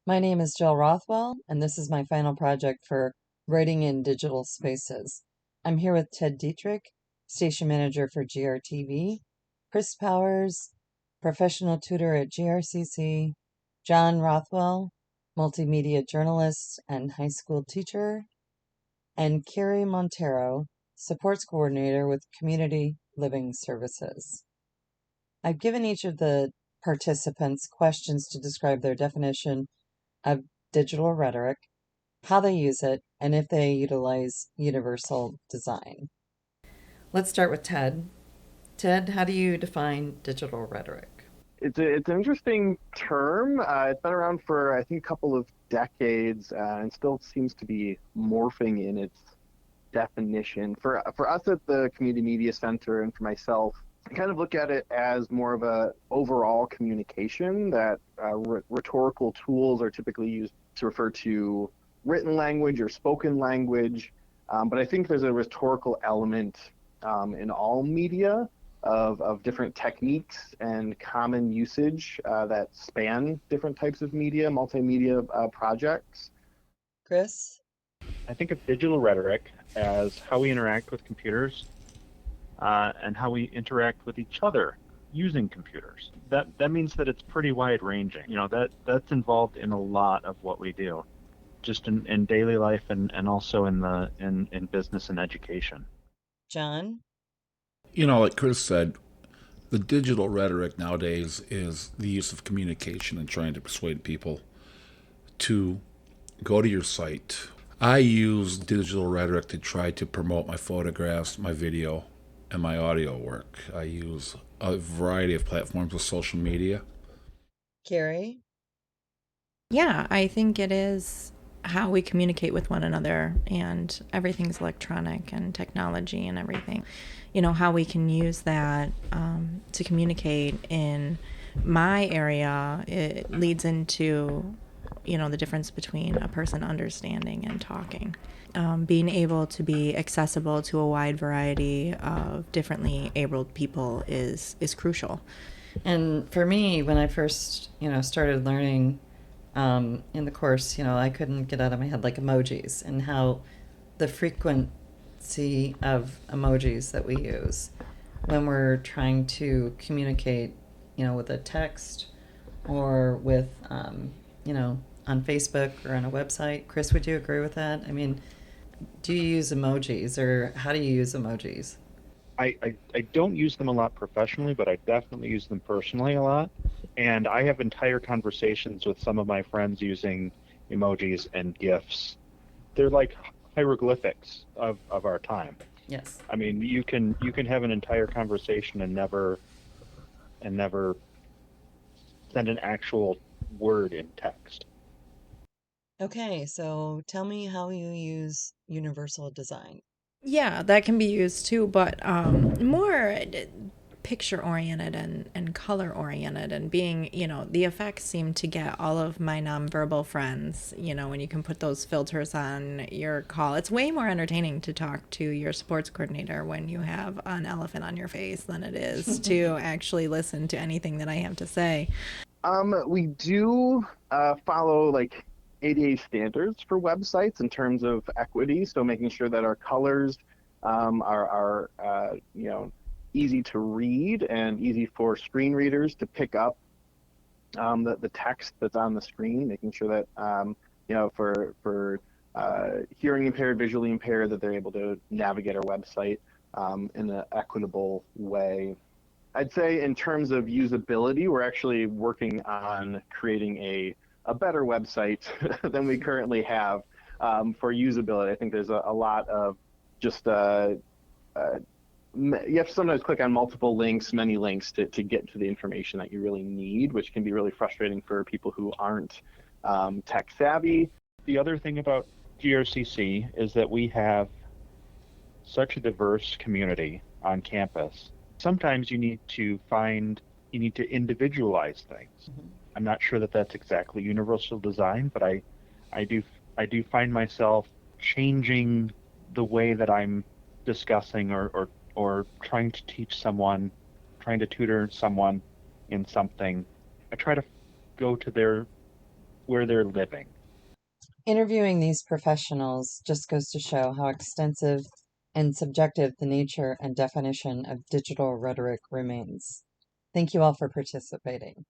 My name is Jrothwell, and this is my final project for Writing in Digital Spaces. I'm here with Ted Dietrich, Station Manager for GRTV, Chris Powers, Professional Tutor at GRCC, John Rothwell, Multimedia Journalist and High School Teacher, and Carrie Montero, Supports Coordinator with Community Living Services. I've given each of the participants questions to describe their definition of digital rhetoric, how they use it, and if they utilize universal design. Let's start with Ted. Ted, how do you define digital rhetoric? It's an interesting term. It's been around for I think a couple of decades, and still seems to be morphing in its definition. For us at the Community Media Center, and for myself, I kind of look at it as more of a overall communication that rhetorical tools are typically used to refer to written language or spoken language. But I think there's a rhetorical element in all media of different techniques and common usage that span different types of media, multimedia projects. Chris? I think of digital rhetoric as how we interact with computers and how we interact with each other using computers. That means that it's pretty wide ranging. That's involved in a lot of what we do, just in daily life and also in business and education. John? Like Chris said, the digital rhetoric nowadays is the use of communication and trying to persuade people to go to your site. I use digital rhetoric to try to promote my photographs, my video, and my audio work. I use a variety of platforms of social media. Carrie? Yeah, I think it is how we communicate with one another, and everything's electronic and technology and everything. How we can use that to communicate in my area, it leads into, the difference between a person understanding and talking. Being able to be accessible to a wide variety of differently abled people is crucial. And for me, when I first, started learning in the course, I couldn't get out of my head like emojis and how the frequency of emojis that we use when we're trying to communicate, with a text or with, on Facebook or on a website. Chris, would you agree with that? I mean, do you use emojis or how do you use emojis? I don't use them a lot professionally, but I definitely use them personally a lot. And I have entire conversations with some of my friends using emojis and GIFs. They're like hieroglyphics of our time. Yes. I mean, you can have an entire conversation and never send an actual word in text. Okay, so tell me how you use universal design. Yeah, that can be used too, but more picture oriented and color oriented, and being, the effects seem to get all of my nonverbal friends, when you can put those filters on your call. It's way more entertaining to talk to your sports coordinator when you have an elephant on your face than it is to actually listen to anything that I have to say. We do follow like ADA standards for websites in terms of equity, so making sure that our colors are easy to read and easy for screen readers to pick up the text that's on the screen, making sure that for hearing impaired, visually impaired, that they're able to navigate our website in an equitable way. I'd say in terms of usability, we're actually working on creating a better website than we currently have for usability. I think there's a lot of just you have to sometimes click on multiple links, many links to get to the information that you really need, which can be really frustrating for people who aren't tech savvy. The other thing about GRCC is that we have such a diverse community on campus. Sometimes you need to individualize things. Mm-hmm. I'm not sure that that's exactly universal design, but I do find myself changing the way that I'm discussing or trying to teach someone, trying to tutor someone in something. I try to go to where they're living. Interviewing these professionals just goes to show how extensive and subjective the nature and definition of digital rhetoric remains. Thank you all for participating.